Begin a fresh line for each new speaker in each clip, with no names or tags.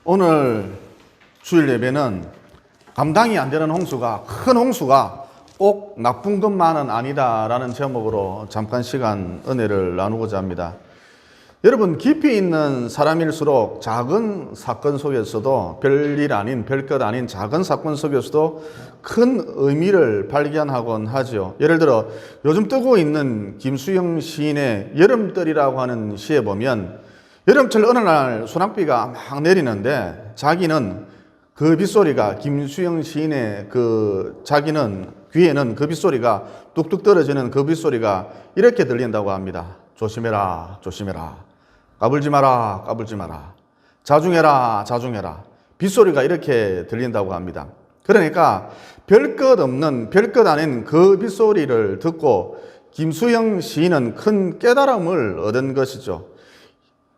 오늘 주일 예배는 감당이 안 되는 홍수가, 큰 홍수가 꼭 나쁜 것만은 아니다라는 제목으로 잠깐 시간 은혜를 나누고자 합니다. 여러분, 깊이 있는 사람일수록 작은 사건 속에서도 별일 아닌, 별것 아닌 작은 사건 속에서도 큰 의미를 발견하곤 하죠. 예를 들어 요즘 뜨고 있는 김수영 시인의 여름떨이라고 하는 시에 보면, 여름철 어느 날 소낙비가 막 내리는데 자기는 그 빗소리가, 김수영 시인의 자기는 귀에는 그 빗소리가, 뚝뚝 떨어지는 그 빗소리가 이렇게 들린다고 합니다. 조심해라, 조심해라. 까불지 마라, 까불지 마라. 자중해라, 자중해라. 빗소리가 이렇게 들린다고 합니다. 그러니까 별것 없는, 별것 아닌 그 빗소리를 듣고 김수영 시인은 큰 깨달음을 얻은 것이죠.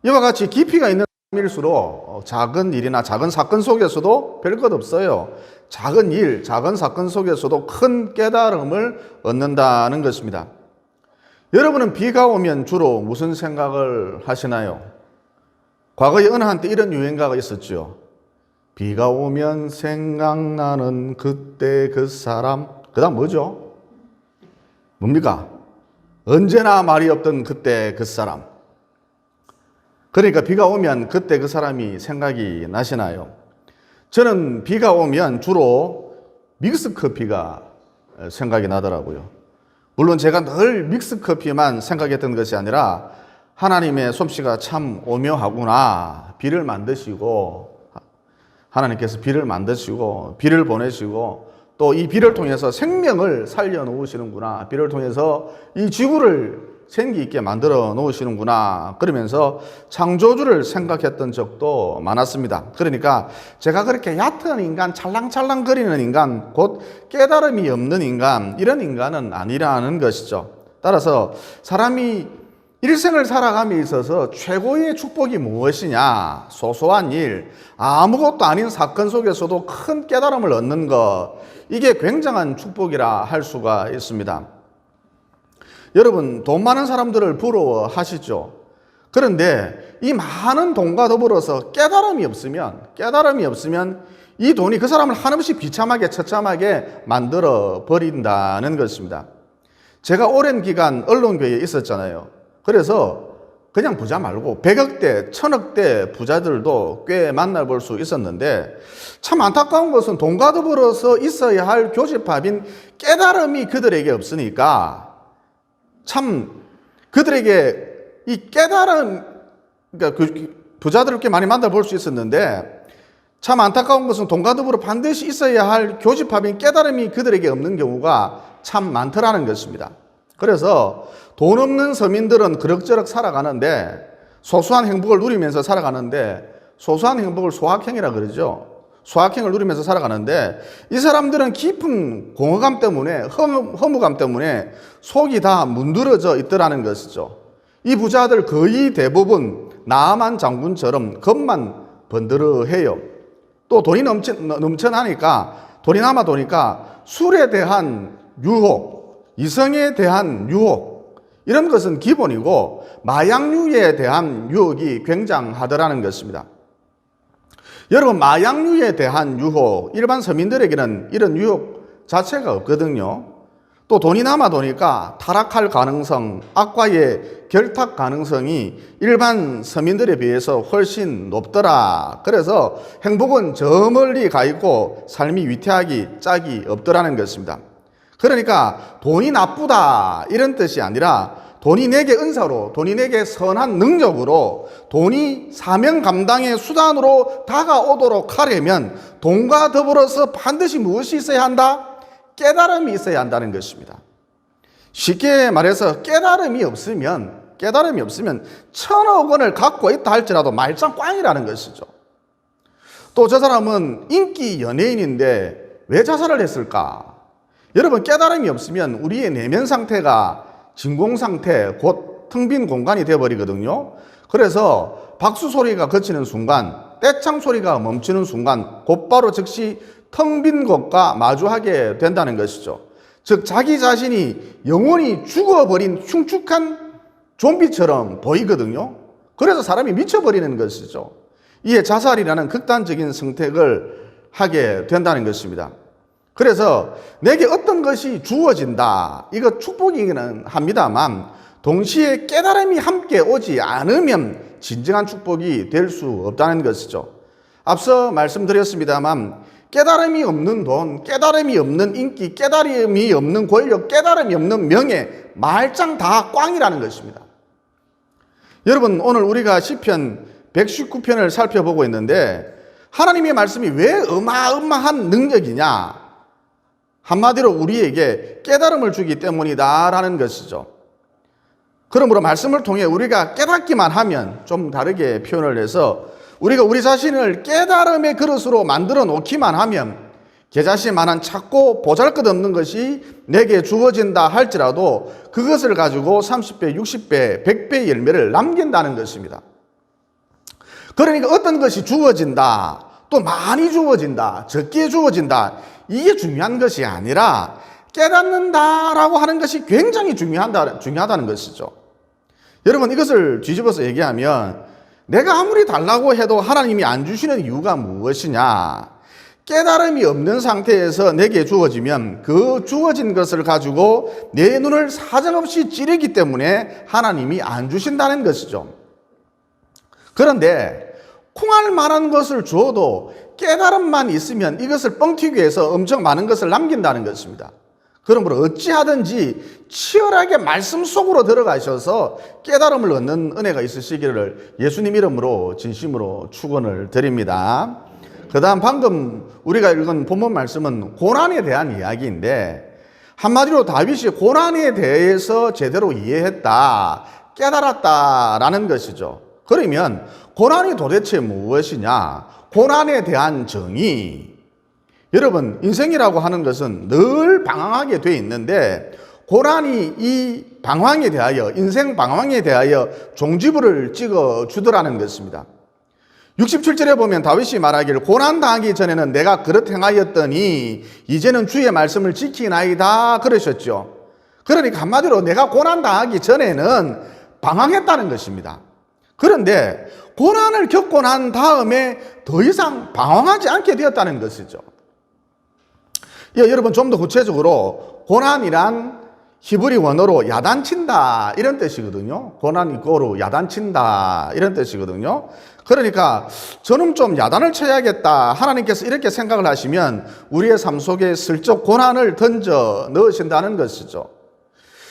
이와 같이 깊이가 있는 사람일수록 작은 일이나 작은 사건 속에서도 별것 없어요. 작은 일, 작은 사건 속에서도 큰 깨달음을 얻는다는 것입니다. 여러분은 비가 오면 주로 무슨 생각을 하시나요? 과거에 어느 한때 이런 유행가가 있었죠. 비가 오면 생각나는 그때 그 사람. 그 다음 뭐죠? 뭡니까? 언제나 말이 없던 그때 그 사람. 그러니까 비가 오면 그때 그 사람이 생각이 나시나요? 저는 비가 오면 주로 믹스커피가 생각이 나더라고요. 물론 제가 늘 믹스커피만 생각했던 것이 아니라 하나님의 솜씨가 참 오묘하구나. 비를 만드시고, 하나님께서 비를 만드시고 비를 보내시고 또 이 비를 통해서 생명을 살려 놓으시는구나. 비를 통해서 이 지구를 생기 있게 만들어 놓으시는구나. 그러면서 창조주를 생각했던 적도 많았습니다. 그러니까 제가 그렇게 얕은 인간, 찰랑찰랑 거리는 인간, 곧 깨달음이 없는 인간, 이런 인간은 아니라는 것이죠. 따라서 사람이 일생을 살아감에 있어서 최고의 축복이 무엇이냐? 소소한 일, 아무것도 아닌 사건 속에서도 큰 깨달음을 얻는 것, 이게 굉장한 축복이라 할 수가 있습니다. 여러분, 돈 많은 사람들을 부러워하시죠? 그런데 이 많은 돈과 더불어서 깨달음이 없으면 이 돈이 그 사람을 한없이 비참하게, 처참하게 만들어 버린다는 것입니다. 제가 오랜 기간 언론계에 있었잖아요. 그래서 그냥 부자 말고 100억대, 1000억대 부자들도 꽤 만나볼 수 있었는데, 참 안타까운 것은 돈과 더불어서 있어야 할 교집합인 깨달음이 그들에게 없으니까 참 그들에게 이 깨달음, 그러니까 그 부자들을 꽤 많이 만나볼 수 있었는데, 참 안타까운 것은 돈과 더불어 반드시 있어야 할 교집합인 깨달음이 그들에게 없는 경우가 참 많더라는 것입니다. 그래서 돈 없는 서민들은 그럭저럭 살아가는데, 소소한 행복을 누리면서 살아가는데, 소소한 행복을 소확행이라 그러죠. 소확행을 누리면서 살아가는데, 이 사람들은 깊은 공허감 때문에, 허무감 때문에 속이 다 문드러져 있더라는 것이죠. 이 부자들 거의 대부분 나만 장군처럼 겉만 번드러해요. 또 돈이 넘쳐나니까, 돈이 남아도니까 술에 대한 유혹, 이성에 대한 유혹, 이런 것은 기본이고 마약류에 대한 유혹이 굉장하더라는 것입니다. 여러분, 마약류에 대한 유혹, 일반 서민들에게는 이런 유혹 자체가 없거든요. 또 돈이 남아도니까 타락할 가능성, 악과의 결탁 가능성이 일반 서민들에 비해서 훨씬 높더라. 그래서 행복은 저 멀리 가 있고 삶이 위태하기 짝이 없더라는 것입니다. 그러니까 돈이 나쁘다 이런 뜻이 아니라, 돈이 내게 은사로, 돈이 내게 선한 능력으로, 돈이 사명 감당의 수단으로 다가오도록 하려면 돈과 더불어서 반드시 무엇이 있어야 한다? 깨달음이 있어야 한다는 것입니다. 쉽게 말해서 깨달음이 없으면 1000억 원을 갖고 있다 할지라도 말짱 꽝이라는 것이죠. 또 저 사람은 인기 연예인인데 왜 자살을 했을까? 여러분, 깨달음이 없으면 우리의 내면 상태가 진공 상태, 곧 텅 빈 공간이 되어버리거든요. 그래서 박수 소리가 그치는 순간, 떼창 소리가 멈추는 순간 곧바로 즉시 텅 빈 것과 마주하게 된다는 것이죠. 즉 자기 자신이 영원히 죽어버린 흉측한 좀비처럼 보이거든요. 그래서 사람이 미쳐버리는 것이죠. 이에 자살이라는 극단적인 선택을 하게 된다는 것입니다. 그래서 내게 어떤 것이 주어진다, 이거 축복이기는 합니다만 동시에 깨달음이 함께 오지 않으면 진정한 축복이 될 수 없다는 것이죠. 앞서 말씀드렸습니다만 깨달음이 없는 돈, 깨달음이 없는 인기, 깨달음이 없는 권력, 깨달음이 없는 명예, 말짱 다 꽝이라는 것입니다. 여러분, 오늘 우리가 시편 119편을 살펴보고 있는데 하나님의 말씀이 왜 어마어마한 능력이냐? 한마디로 우리에게 깨달음을 주기 때문이다라는 것이죠. 그러므로 말씀을 통해 우리가 깨닫기만 하면, 좀 다르게 표현을 해서 우리가 우리 자신을 깨달음의 그릇으로 만들어 놓기만 하면 계자씨만한 작고 보잘것없는 것이 내게 주어진다 할지라도 그것을 가지고 30배, 60배, 100배의 열매를 남긴다는 것입니다. 그러니까 어떤 것이 주어진다, 또 많이 주어진다, 적게 주어진다, 이게 중요한 것이 아니라 깨닫는다라고 하는 것이 굉장히 중요하다는 것이죠. 여러분, 이것을 뒤집어서 얘기하면 내가 아무리 달라고 해도 하나님이 안 주시는 이유가 무엇이냐? 깨달음이 없는 상태에서 내게 주어지면 그 주어진 것을 가지고 내 눈을 사정없이 찌르기 때문에 하나님이 안 주신다는 것이죠. 그런데 콩알 만한 것을 주어도 깨달음만 있으면 이것을 뻥튀기 위해서 엄청 많은 것을 남긴다는 것입니다. 그러므로 어찌하든지 치열하게 말씀 속으로 들어가셔서 깨달음을 얻는 은혜가 있으시기를 예수님 이름으로 진심으로 축원을 드립니다. 그 다음 방금 우리가 읽은 본문 말씀은 고난에 대한 이야기인데 한마디로 다윗이 고난에 대해서 제대로 이해했다, 깨달았다라는 것이죠. 그러면 고난이 도대체 무엇이냐? 고난에 대한 정의. 여러분, 인생이라고 하는 것은 늘 방황하게 돼 있는데 고난이 이 방황에 대하여, 인생 방황에 대하여 종지부를 찍어 주더라는 것입니다. 67절에 보면 다윗이 말하기를 고난당하기 전에는 내가 그릇 행하였더니 이제는 주의 말씀을 지키나이다 그러셨죠. 그러니까 한마디로 내가 고난당하기 전에는 방황했다는 것입니다. 그런데 고난을 겪고 난 다음에 더 이상 방황하지 않게 되었다는 것이죠. 여러분, 좀 더 구체적으로 고난이란 히브리 원어로 야단친다 이런 뜻이거든요. 고난 이꼬로 야단친다 이런 뜻이거든요. 그러니까 저는 좀 야단을 쳐야겠다, 하나님께서 이렇게 생각을 하시면 우리의 삶 속에 슬쩍 고난을 던져 넣으신다는 것이죠.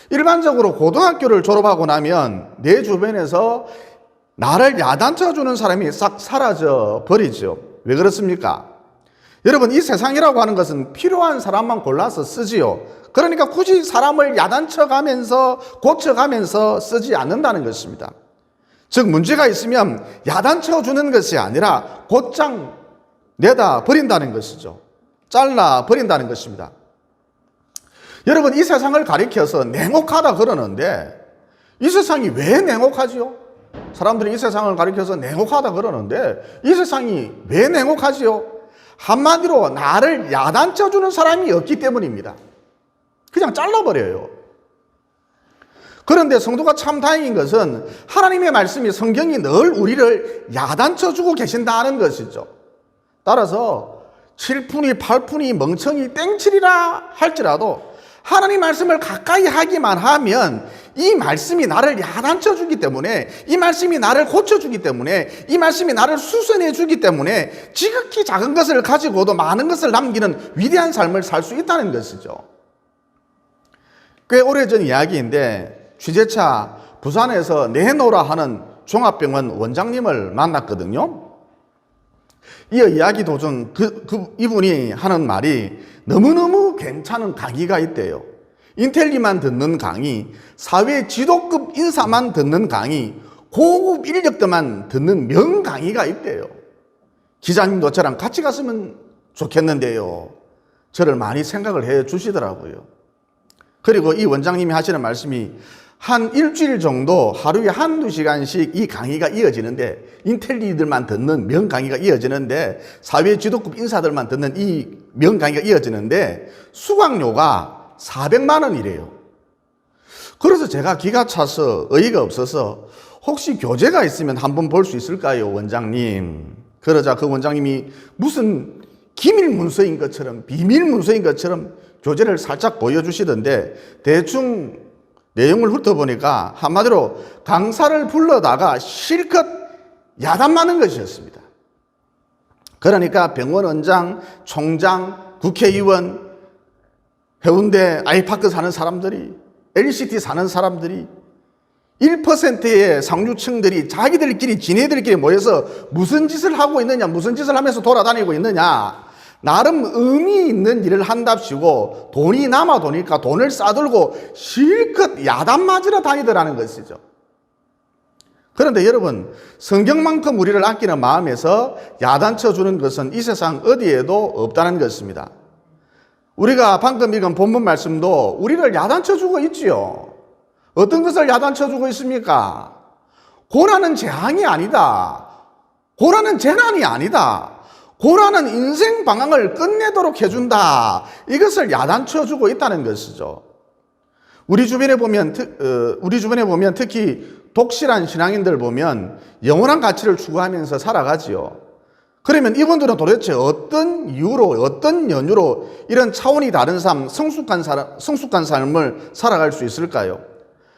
일반적으로 고등학교를 졸업하고 나면 내 주변에서 나를 야단쳐주는 사람이 싹 사라져 버리죠. 왜 그렇습니까? 여러분, 이 세상이라고 하는 것은 필요한 사람만 골라서 쓰지요. 그러니까 굳이 사람을 야단쳐가면서 고쳐가면서 쓰지 않는다는 것입니다. 즉, 문제가 있으면 야단쳐주는 것이 아니라 곧장 내다 버린다는 것이죠. 잘라 버린다는 것입니다. 여러분, 이 세상을 가리켜서 냉혹하다 그러는데 이 세상이 왜 냉혹하지요? 사람들이 이 세상을 가리켜서 냉혹하다 그러는데 이 세상이 왜 냉혹하지요? 한마디로 나를 야단쳐주는 사람이 없기 때문입니다. 그냥 잘라버려요. 그런데 성도가 참 다행인 것은 하나님의 말씀이, 성경이 늘 우리를 야단쳐주고 계신다는 것이죠. 따라서 7푼이 8푼이 멍청이 땡칠이라 할지라도 하나님 말씀을 가까이 하기만 하면 이 말씀이 나를 야단쳐주기 때문에, 이 말씀이 나를 고쳐주기 때문에, 이 말씀이 나를 수선해주기 때문에 지극히 작은 것을 가지고도 많은 것을 남기는 위대한 삶을 살 수 있다는 것이죠. 꽤 오래전 이야기인데 취재차 부산에서 내노라 하는 종합병원 원장님을 만났거든요. 이 이야기 도중 이분이 하는 말이 너무너무 괜찮은 강의가 있대요. 인텔리만 듣는 강의, 사회 지도급 인사만 듣는 강의, 고급 인력들만 듣는 명강의가 있대요. 기자님도 저랑 같이 갔으면 좋겠는데요. 저를 많이 생각을 해 주시더라고요. 그리고 이 원장님이 하시는 말씀이 한 일주일 정도 하루에 한두 시간씩 이 강의가 이어지는데, 인텔리들만 듣는 명강의가 이어지는데, 사회 지도급 인사들만 듣는 이 명강의가 이어지는데 수강료가 400만 원이래요. 그래서 제가 기가 차서 어이가 없어서 혹시 교재가 있으면 한번 볼 수 있을까요, 원장님? 그러자 그 원장님이 무슨 기밀 문서인 것처럼, 비밀 문서인 것처럼 교재를 살짝 보여주시던데 대충 내용을 훑어보니까 한마디로 강사를 불러다가 실컷 야단맞는 것이었습니다. 그러니까 병원 원장, 총장, 국회의원, 해운대 아이파크 사는 사람들이, LCT 사는 사람들이 1%의 상류층들이 자기들끼리 지네들끼리 모여서 무슨 짓을 하고 있느냐, 무슨 짓을 하면서 돌아다니고 있느냐, 나름 의미 있는 일을 한답시고 돈이 남아 도니까 돈을 싸들고 실컷 야단 맞으러 다니더라는 것이죠. 그런데 여러분, 성경만큼 우리를 아끼는 마음에서 야단쳐 주는 것은 이 세상 어디에도 없다는 것입니다. 우리가 방금 읽은 본문 말씀도 우리를 야단쳐 주고 있지요. 어떤 것을 야단쳐 주고 있습니까? 고난은 재앙이 아니다. 고난은 재난이 아니다. 고난은 인생 방향을 끝내도록 해준다. 이것을 야단쳐 주고 있다는 것이죠. 우리 주변에 보면 특히 독실한 신앙인들 보면 영원한 가치를 추구하면서 살아가지요. 그러면 이분들은 도대체 어떤 이유로, 어떤 연유로 이런 차원이 다른 삶, 성숙한 삶을 살아갈 수 있을까요?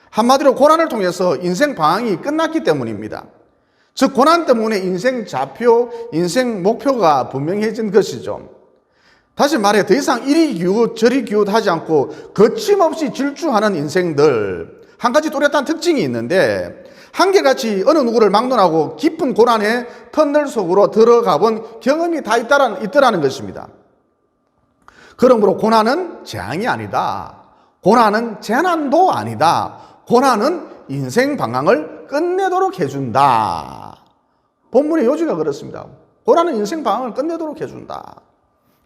한마디로 고난을 통해서 인생 방향이 끝났기 때문입니다. 즉 고난 때문에 인생 좌표, 인생 목표가 분명해진 것이죠. 다시 말해 더 이상 이리 기웃 저리 기웃하지 않고 거침없이 질주하는 인생들, 한 가지 뚜렷한 특징이 있는데 한결같이 어느 누구를 막론하고 깊은 고난의 터널 속으로 들어가 본 경험이 다 있더라는 것입니다. 그러므로 고난은 재앙이 아니다. 고난은 재난도 아니다. 고난은 인생 방향을 끝내도록 해준다. 본문의 요지가 그렇습니다. 고난은 인생 방향을 끝내도록 해준다.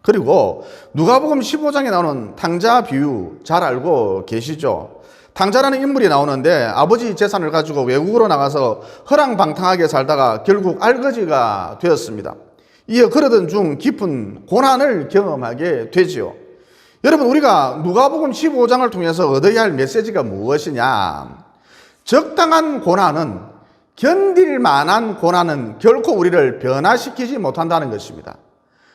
그리고 누가복음 15장에 나오는 탕자 비유 잘 알고 계시죠? 탕자라는 인물이 나오는데 아버지 재산을 가지고 외국으로 나가서 허랑방탕하게 살다가 결국 알거지가 되었습니다. 이어 그러던 중 깊은 고난을 경험하게 되지요. 여러분, 우리가 누가복음 15장을 통해서 얻어야 할 메시지가 무엇이냐? 적당한 고난은, 견딜 만한 고난은 결코 우리를 변화시키지 못한다는 것입니다.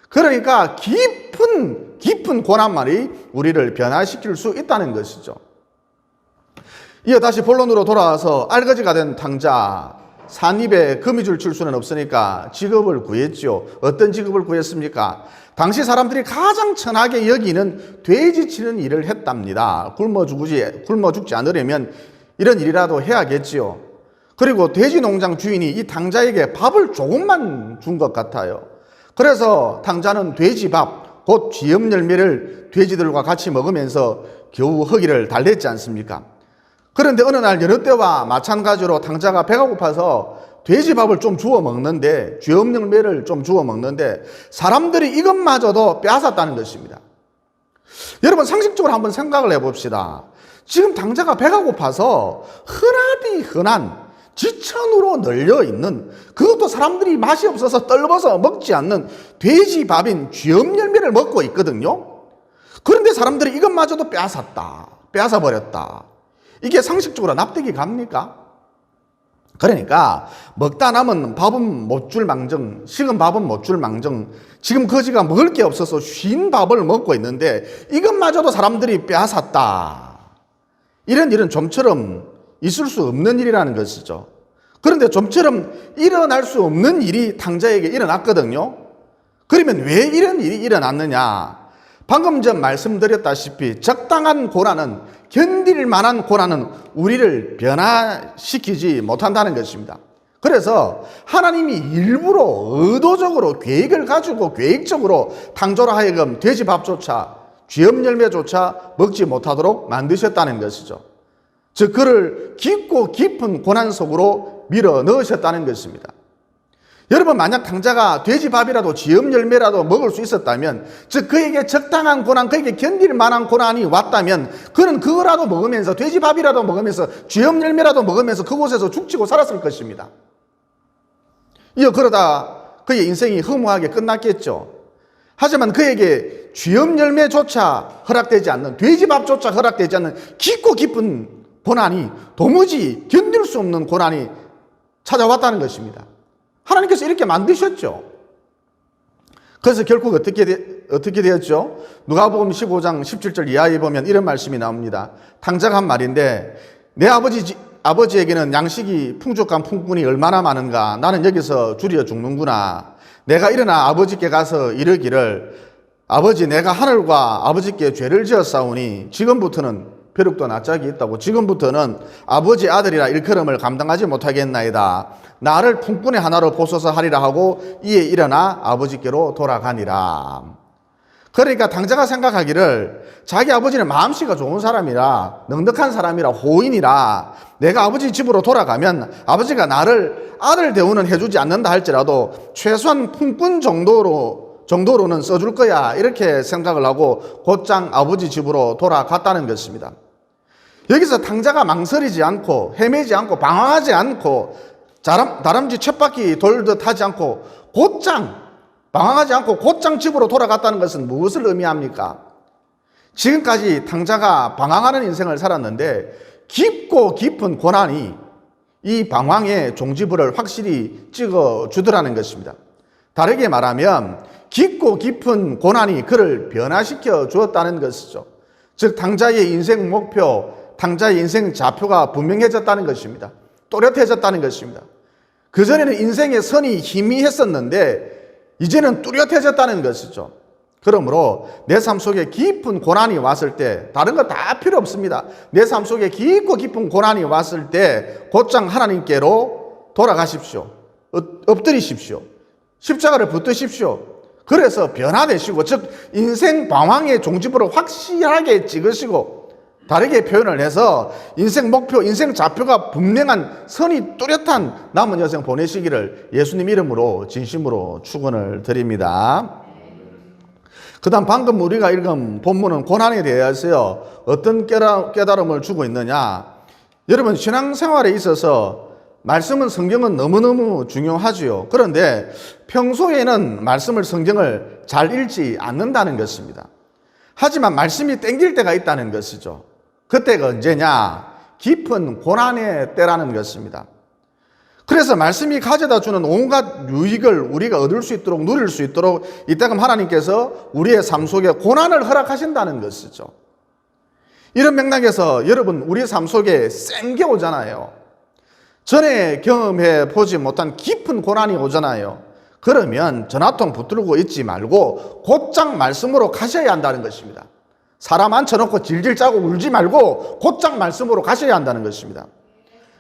그러니까 깊은 고난만이 우리를 변화시킬 수 있다는 것이죠. 이어 다시 본론으로 돌아와서 알거지가 된 탕자, 산입에 거미줄 칠 수는 없으니까 직업을 구했죠. 어떤 직업을 구했습니까? 당시 사람들이 가장 천하게 여기는 돼지 치는 일을 했답니다. 굶어 죽지 않으려면 이런 일이라도 해야겠지요. 그리고 돼지 농장 주인이 이 탕자에게 밥을 조금만 준 것 같아요. 그래서 탕자는 돼지밥, 곧 쥐염 열매를 돼지들과 같이 먹으면서 겨우 허기를 달랬지 않습니까? 그런데 어느 날 여느 때와 마찬가지로 탕자가 배가 고파서 돼지밥을 좀 주워 먹는데, 쥐염 열매를 좀 주워 먹는데 사람들이 이것마저도 빼앗았다는 것입니다. 여러분, 상식적으로 한번 생각을 해봅시다. 지금 탕자가 배가 고파서 흔하디 흔한 지천으로 널려있는, 그것도 사람들이 맛이 없어서 떨궈서 먹지 않는 돼지밥인 쥐염 열매를 먹고 있거든요. 그런데 사람들이 이것마저도 빼앗아버렸다. 이게 상식적으로 납득이 갑니까? 그러니까 먹다 남은 밥은 못 줄 망정, 식은 밥은 못 줄 망정, 지금 거지가 먹을 게 없어서 쉰 밥을 먹고 있는데 이것마저도 사람들이 빼앗았다. 이런 일은 좀처럼 있을 수 없는 일이라는 것이죠. 그런데 좀처럼 일어날 수 없는 일이 탕자에게 일어났거든요. 그러면 왜 이런 일이 일어났느냐? 방금 전 말씀드렸다시피 적당한 고난은, 견딜 만한 고난은 우리를 변화시키지 못한다는 것입니다. 그래서 하나님이 일부러 의도적으로 계획을 가지고 계획적으로 탕자로 하여금 돼지밥조차, 쥐염 열매조차 먹지 못하도록 만드셨다는 것이죠. 즉 그를 깊고 깊은 고난 속으로 밀어 넣으셨다는 것입니다. 여러분, 만약 탕자가 돼지밥이라도 쥐염 열매라도 먹을 수 있었다면, 즉 그에게 적당한 고난, 그에게 견딜 만한 고난이 왔다면 그는 그거라도 먹으면서, 돼지밥이라도 먹으면서, 쥐염 열매라도 먹으면서 그곳에서 죽치고 살았을 것입니다. 이어 그러다 그의 인생이 허무하게 끝났겠죠. 하지만 그에게 쥐염 열매조차 허락되지 않는, 돼지밥조차 허락되지 않는 깊고 깊은 고난이, 도무지 견딜 수 없는 고난이 찾아왔다는 것입니다. 하나님께서 이렇게 만드셨죠. 그래서 결국 어떻게 되었죠? 누가복음 15장 17절 이하에 보면 이런 말씀이 나옵니다. 탕자가 한 말인데, 내 아버지에게는 양식이 풍족한 품꾼이 얼마나 많은가. 나는 여기서 줄여 죽는구나. 내가 일어나 아버지께 가서 이르기를, 아버지, 내가 하늘과 아버지께 죄를 지었사오니 지금부터는 벼룩도 낯짝이 있다고, 지금부터는 아버지 아들이라 일컬음을 감당하지 못하겠나이다. 나를 품꾼의 하나로 보소서 하리라 하고 이에 일어나 아버지께로 돌아가니라. 그러니까 탕자가 생각하기를 자기 아버지는 마음씨가 좋은 사람이라, 넉넉한 사람이라, 호인이라 내가 아버지 집으로 돌아가면 아버지가 나를 아들 대우는 해주지 않는다 할지라도 최소한 품꾼 정도로는 써줄 거야, 이렇게 생각을 하고 곧장 아버지 집으로 돌아갔다는 것입니다. 여기서 탕자가 망설이지 않고 헤매지 않고 방황하지 않고 다람쥐 쳇바퀴 돌듯 하지 않고 방황하지 않고 곧장 집으로 돌아갔다는 것은 무엇을 의미합니까? 지금까지 탕자가 방황하는 인생을 살았는데 깊고 깊은 고난이 이 방황의 종지부를 확실히 찍어주더라는 것입니다. 다르게 말하면 깊고 깊은 고난이 그를 변화시켜 주었다는 것이죠. 즉 탕자의 인생 목표, 탕자의 인생 좌표가 분명해졌다는 것입니다. 또렷해졌다는 것입니다. 그전에는 인생의 선이 희미했었는데 이제는 뚜렷해졌다는 것이죠. 그러므로 내 삶 속에 깊은 고난이 왔을 때 다른 거 다 필요 없습니다. 내 삶 속에 깊고 깊은 고난이 왔을 때 곧장 하나님께로 돌아가십시오. 엎드리십시오. 십자가를 붙드십시오. 그래서 변화되시고, 즉 인생 방황의 종지부를 확실하게 찍으시고, 다르게 표현을 해서 인생 목표, 인생 좌표가 분명한 선이 뚜렷한 남은 여생 보내시기를 예수님 이름으로 진심으로 축원을 드립니다. 그 다음 방금 우리가 읽은 본문은 고난에 대해서 어떤 깨달음을 주고 있느냐. 여러분, 신앙생활에 있어서 말씀은, 성경은 너무너무 중요하지요. 그런데 평소에는 성경을 잘 읽지 않는다는 것입니다. 하지만 말씀이 땡길 때가 있다는 것이죠. 그때가 언제냐? 깊은 고난의 때라는 것입니다. 그래서 말씀이 가져다 주는 온갖 유익을 우리가 얻을 수 있도록, 누릴 수 있도록 이따금 하나님께서 우리의 삶 속에 고난을 허락하신다는 것이죠. 이런 맥락에서 여러분, 우리 삶 속에 센 게 오잖아요. 전에 경험해 보지 못한 깊은 고난이 오잖아요. 그러면 전화통 붙들고 있지 말고 곧장 말씀으로 가셔야 한다는 것입니다. 사람 앉혀놓고 질질 짜고 울지 말고 곧장 말씀으로 가셔야 한다는 것입니다.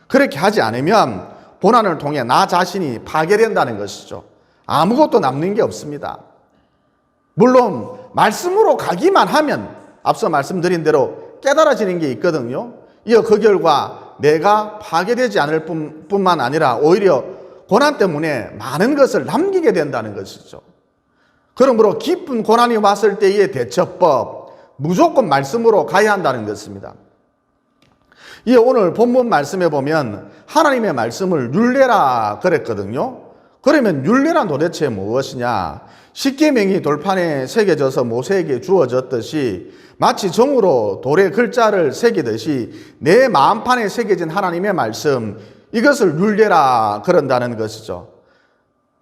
그렇게 하지 않으면 고난을 통해 나 자신이 파괴된다는 것이죠. 아무것도 남는 게 없습니다. 물론 말씀으로 가기만 하면 앞서 말씀드린 대로 깨달아지는 게 있거든요. 이어 그 결과 내가 파괴되지 않을 뿐만 아니라 오히려 고난 때문에 많은 것을 남기게 된다는 것이죠. 그러므로 깊은 고난이 왔을 때의 대처법, 무조건 말씀으로 가야 한다는 것입니다. 이 오늘 본문 말씀에 보면 하나님의 말씀을 율례라 그랬거든요. 그러면 율례란 도대체 무엇이냐? 십계명이 돌판에 새겨져서 모세에게 주어졌듯이 마치 정으로 돌에 글자를 새기듯이 내 마음판에 새겨진 하나님의 말씀, 이것을 율례라 그런다는 것이죠.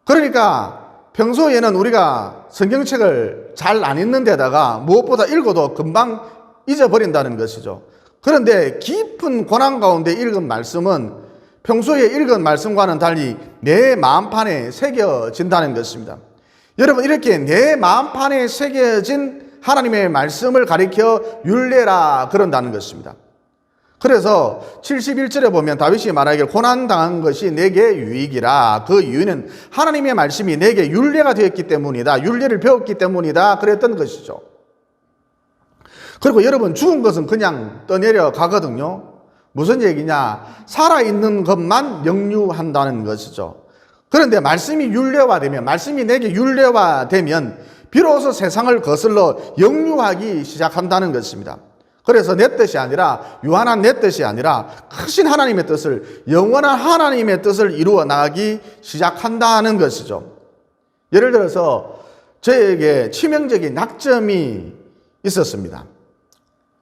그러니까 평소에는 우리가 성경책을 잘 안 읽는 데다가 무엇보다 읽어도 금방 잊어버린다는 것이죠. 그런데 깊은 고난 가운데 읽은 말씀은 평소에 읽은 말씀과는 달리 내 마음판에 새겨진다는 것입니다. 여러분, 이렇게 내 마음판에 새겨진 하나님의 말씀을 가리켜 율례라 그런다는 것입니다. 그래서 71절에 보면 다윗이 말하기를 고난당한 것이 내게 유익이라. 그 이유는 하나님의 말씀이 내게 율례가 되었기 때문이다. 율례를 배웠기 때문이다. 그랬던 것이죠. 그리고 여러분, 죽은 것은 그냥 떠내려 가거든요. 무슨 얘기냐? 살아있는 것만 영유한다는 것이죠. 그런데 말씀이 율례화되면, 말씀이 내게 율례화되면 비로소 세상을 거슬러 영유하기 시작한다는 것입니다. 그래서 내 뜻이 아니라, 유한한 내 뜻이 아니라 크신 하나님의 뜻을, 영원한 하나님의 뜻을 이루어 나가기 시작한다는 것이죠. 예를 들어서 저에게 치명적인 약점이 있었습니다.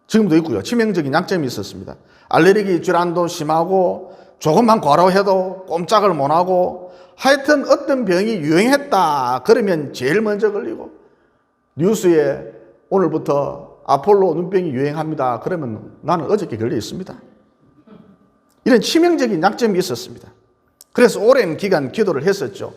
지금도 있고요. 치명적인 약점이 있었습니다. 알레르기 질환도 심하고 조금만 과로해도 꼼짝을 못하고 하여튼 어떤 병이 유행했다 그러면 제일 먼저 걸리고, 뉴스에 오늘부터 아폴로 눈병이 유행합니다 그러면 나는 어저께 걸려 있습니다. 이런 치명적인 약점이 있었습니다. 그래서 오랜 기간 기도를 했었죠.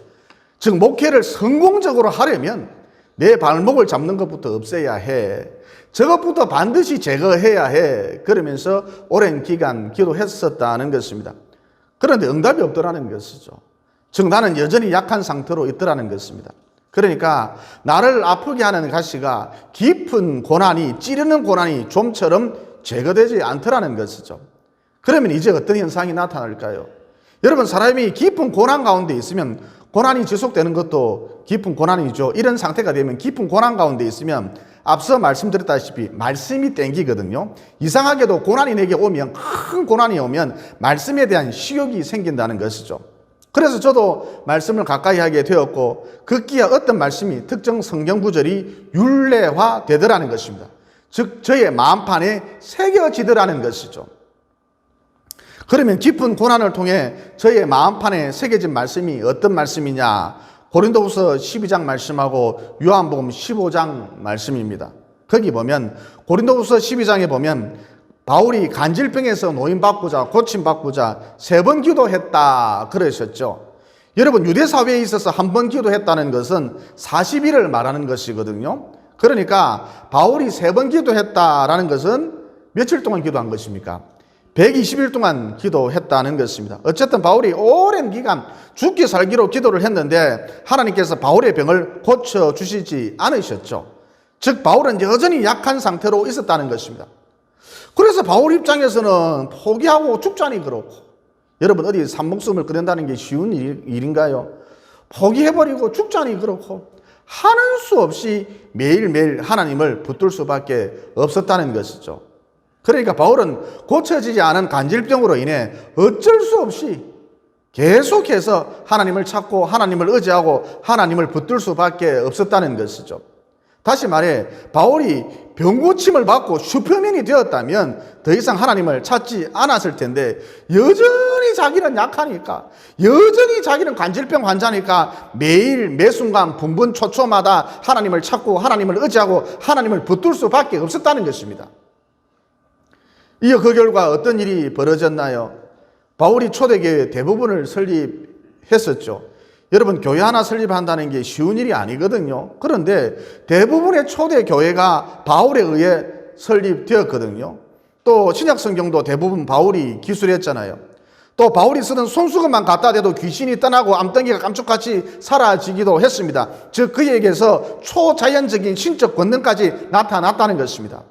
즉 목회를 성공적으로 하려면 내 발목을 잡는 것부터 없애야 해. 저것부터 반드시 제거해야 해. 그러면서 오랜 기간 기도했었다는 것입니다. 그런데 응답이 없더라는 것이죠. 즉 나는 여전히 약한 상태로 있더라는 것입니다. 그러니까 나를 아프게 하는 가시가 깊은 고난이, 찌르는 고난이 좀처럼 제거되지 않더라는 것이죠. 그러면 이제 어떤 현상이 나타날까요? 여러분, 사람이 깊은 고난 가운데 있으면, 고난이 지속되는 것도 깊은 고난이죠. 이런 상태가 되면, 깊은 고난 가운데 있으면 앞서 말씀드렸다시피 말씀이 땡기거든요. 이상하게도 고난이 내게 오면, 큰 고난이 오면 말씀에 대한 식욕이 생긴다는 것이죠. 그래서 저도 말씀을 가까이 하게 되었고, 급기야 어떤 말씀이, 특정 성경 구절이 율례화 되더라는 것입니다. 즉 저의 마음판에 새겨지더라는 것이죠. 그러면 깊은 고난을 통해 저의 마음판에 새겨진 말씀이 어떤 말씀이냐? 고린도후서 12장 말씀하고 요한복음 15장 말씀입니다. 거기 보면, 고린도후서 12장에 보면 바울이 간질병에서 노인받고자, 고침받고자 3번 기도했다 그러셨죠. 여러분, 유대사회에 있어서 한 번 기도했다는 것은 40일을 말하는 것이거든요. 그러니까 바울이 3번 기도했다라는 것은 며칠 동안 기도한 것입니까? 120일 동안 기도했다는 것입니다. 어쨌든 바울이 오랜 기간 죽기 살기로 기도를 했는데 하나님께서 바울의 병을 고쳐주시지 않으셨죠. 즉 바울은 여전히 약한 상태로 있었다는 것입니다. 그래서 바울 입장에서는 포기하고 죽자니 그렇고, 여러분 어디 산목숨을 끊는다는 게 쉬운 일인가요? 포기해버리고 죽자니 그렇고 하는 수 없이 매일매일 하나님을 붙들 수밖에 없었다는 것이죠. 그러니까 바울은 고쳐지지 않은 간질병으로 인해 어쩔 수 없이 계속해서 하나님을 찾고 하나님을 의지하고 하나님을 붙들 수밖에 없었다는 것이죠. 다시 말해 바울이 병고침을 받고 슈퍼맨이 되었다면 더 이상 하나님을 찾지 않았을 텐데, 여전히 자기는 약하니까, 여전히 자기는 간질병 환자니까 매일 매순간 분분초초마다 하나님을 찾고 하나님을 의지하고 하나님을 붙들 수밖에 없었다는 것입니다. 이어 그 결과 어떤 일이 벌어졌나요? 바울이 초대교회 대부분을 설립했었죠. 여러분, 교회 하나 설립한다는 게 쉬운 일이 아니거든요. 그런데 대부분의 초대교회가 바울에 의해 설립되었거든요. 또 신약성경도 대부분 바울이 기술했잖아요. 또 바울이 쓰던 손수건만 갖다 대도 귀신이 떠나고 암덩이가 깜짝같이 사라지기도 했습니다. 즉 그에게서 초자연적인 신적 권능까지 나타났다는 것입니다.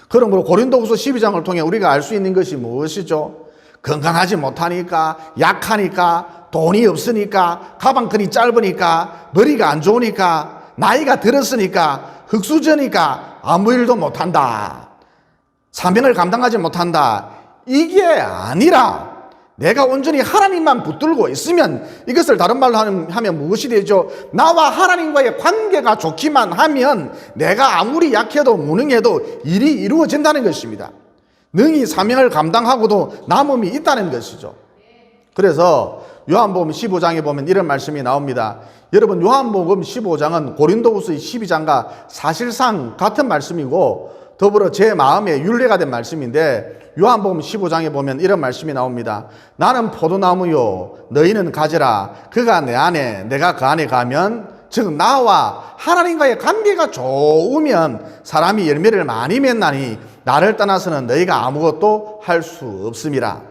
그러므로 고린도후서 12장을 통해 우리가 알 수 있는 것이 무엇이죠? 건강하지 못하니까, 약하니까, 돈이 없으니까, 가방끈이 짧으니까, 머리가 안 좋으니까, 나이가 들었으니까, 흙수저니까 아무 일도 못한다, 사명을 감당하지 못한다, 이게 아니라 내가 온전히 하나님만 붙들고 있으면, 이것을 다른 말로 하면 무엇이 되죠? 나와 하나님과의 관계가 좋기만 하면 내가 아무리 약해도 무능해도 일이 이루어진다는 것입니다. 능히 사명을 감당하고도 남음이 있다는 것이죠. 그래서 요한복음 15장에 보면 이런 말씀이 나옵니다. 여러분, 요한복음 15장은 고린도후서 12장과 사실상 같은 말씀이고 더불어 제 마음에 율례가 된 말씀인데, 요한복음 15장에 보면 이런 말씀이 나옵니다. 나는 포도나무요 너희는 가지라. 그가 내 안에 내가 그 안에 가면, 즉 나와 하나님과의 관계가 좋으면 사람이 열매를 많이 맺나니 나를 떠나서는 너희가 아무것도 할 수 없음이라.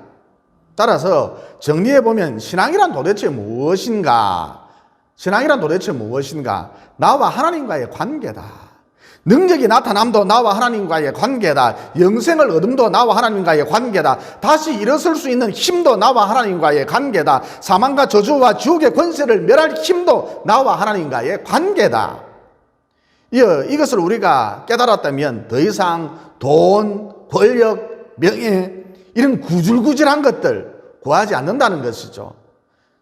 따라서 정리해보면 신앙이란 도대체 무엇인가? 신앙이란 도대체 무엇인가? 나와 하나님과의 관계다. 능력이 나타남도 나와 하나님과의 관계다. 영생을 얻음도 나와 하나님과의 관계다. 다시 일어설 수 있는 힘도 나와 하나님과의 관계다. 사망과 저주와 지옥의 권세를 멸할 힘도 나와 하나님과의 관계다. 이것을 우리가 깨달았다면 더 이상 돈, 권력, 명예 이런 구질구질한 것들 구하지 않는다는 것이죠.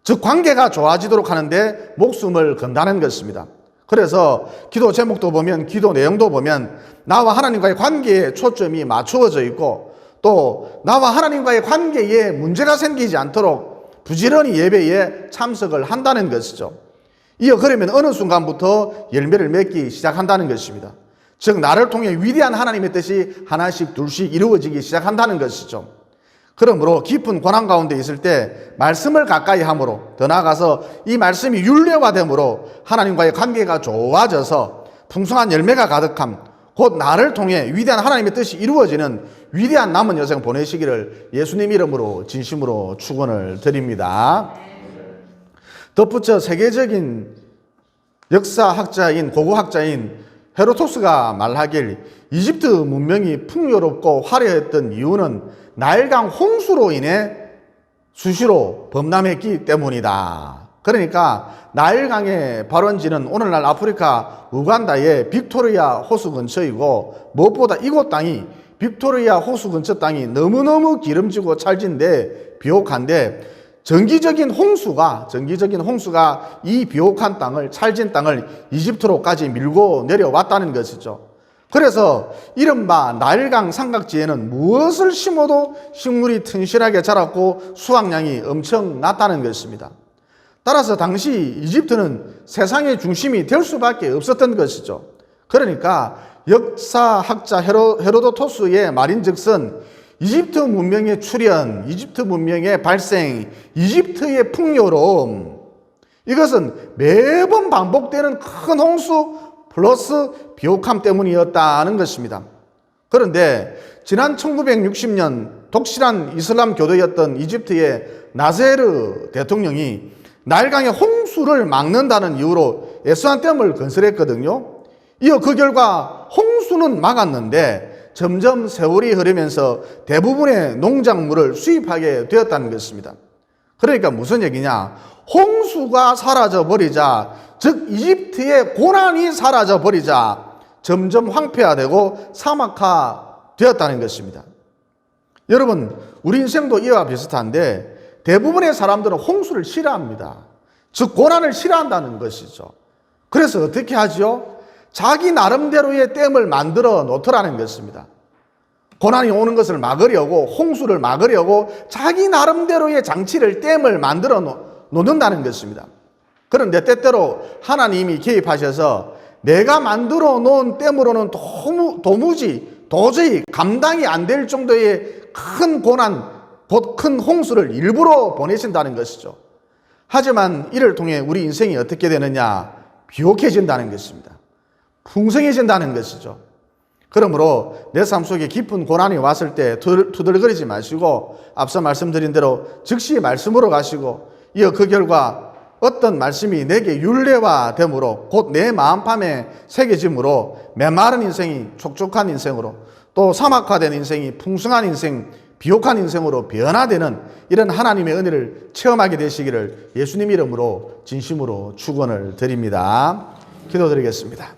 즉 관계가 좋아지도록 하는데 목숨을 건다는 것입니다. 그래서 기도 제목도 보면, 기도 내용도 보면 나와 하나님과의 관계에 초점이 맞추어져 있고, 또 나와 하나님과의 관계에 문제가 생기지 않도록 부지런히 예배에 참석을 한다는 것이죠. 이어 그러면 어느 순간부터 열매를 맺기 시작한다는 것입니다. 즉 나를 통해 위대한 하나님의 뜻이 하나씩 둘씩 이루어지기 시작한다는 것이죠. 그러므로 깊은 고난 가운데 있을 때 말씀을 가까이 함으로, 더 나아가서 이 말씀이 율례화됨으로 하나님과의 관계가 좋아져서 풍성한 열매가 가득함, 곧 나를 통해 위대한 하나님의 뜻이 이루어지는 위대한 남은 여생 보내시기를 예수님 이름으로 진심으로 축원을 드립니다. 덧붙여 세계적인 역사학자인 고고학자인 헤로도스가 말하길 이집트 문명이 풍요롭고 화려했던 이유는 나일강 홍수로 인해 수시로 범람했기 때문이다. 그러니까 나일강의 발원지는 오늘날 아프리카 우간다의 빅토리아 호수 근처이고, 무엇보다 이곳 땅이 빅토리아 호수 근처 땅이 너무너무 기름지고 찰진데 비옥한데, 정기적인 홍수가 이 비옥한 땅을, 찰진 땅을 이집트로까지 밀고 내려왔다는 것이죠. 그래서 이른바 나일강 삼각지에는 무엇을 심어도 식물이 튼실하게 자랐고 수확량이 엄청났다는 것입니다. 따라서 당시 이집트는 세상의 중심이 될 수밖에 없었던 것이죠. 그러니까 역사학자 헤로도토스의 말인즉슨 이집트 문명의 출현, 이집트 문명의 발생, 이집트의 풍요로움, 이것은 매번 반복되는 큰 홍수 플러스 비옥함 때문이었다는 것입니다. 그런데 지난 1960년 독실한 이슬람 교도였던 이집트의 나세르 대통령이 나일강의 홍수를 막는다는 이유로 에스완댐을 건설했거든요. 이어 그 결과 홍수는 막았는데 점점 세월이 흐르면서 대부분의 농작물을 수입하게 되었다는 것입니다. 그러니까 무슨 얘기냐? 홍수가 사라져버리자, 즉 이집트의 고난이 사라져버리자 점점 황폐화되고 사막화되었다는 것입니다. 여러분, 우리 인생도 이와 비슷한데 대부분의 사람들은 홍수를 싫어합니다. 즉 고난을 싫어한다는 것이죠. 그래서 어떻게 하죠? 자기 나름대로의 댐을 만들어 놓더라는 것입니다. 고난이 오는 것을 막으려고, 홍수를 막으려고 자기 나름대로의 장치를, 댐을 만들어 놓는다는 것입니다. 그런데 때때로 하나님이 개입하셔서 내가 만들어 놓은 댐으로는 도저히 감당이 안 될 정도의 큰 고난, 곧 큰 홍수를 일부러 보내신다는 것이죠. 하지만 이를 통해 우리 인생이 어떻게 되느냐? 비옥해진다는 것입니다. 풍성해진다는 것이죠. 그러므로 내 삶 속에 깊은 고난이 왔을 때 투덜거리지 마시고 앞서 말씀드린 대로 즉시 말씀으로 가시고, 이어 그 결과 어떤 말씀이 내게 율례화됨으로, 곧 내 마음판에 새겨짐으로 메마른 인생이 촉촉한 인생으로, 또 사막화된 인생이 풍성한 인생, 비옥한 인생으로 변화되는 이런 하나님의 은혜를 체험하게 되시기를 예수님 이름으로 진심으로 축원을 드립니다. 기도드리겠습니다.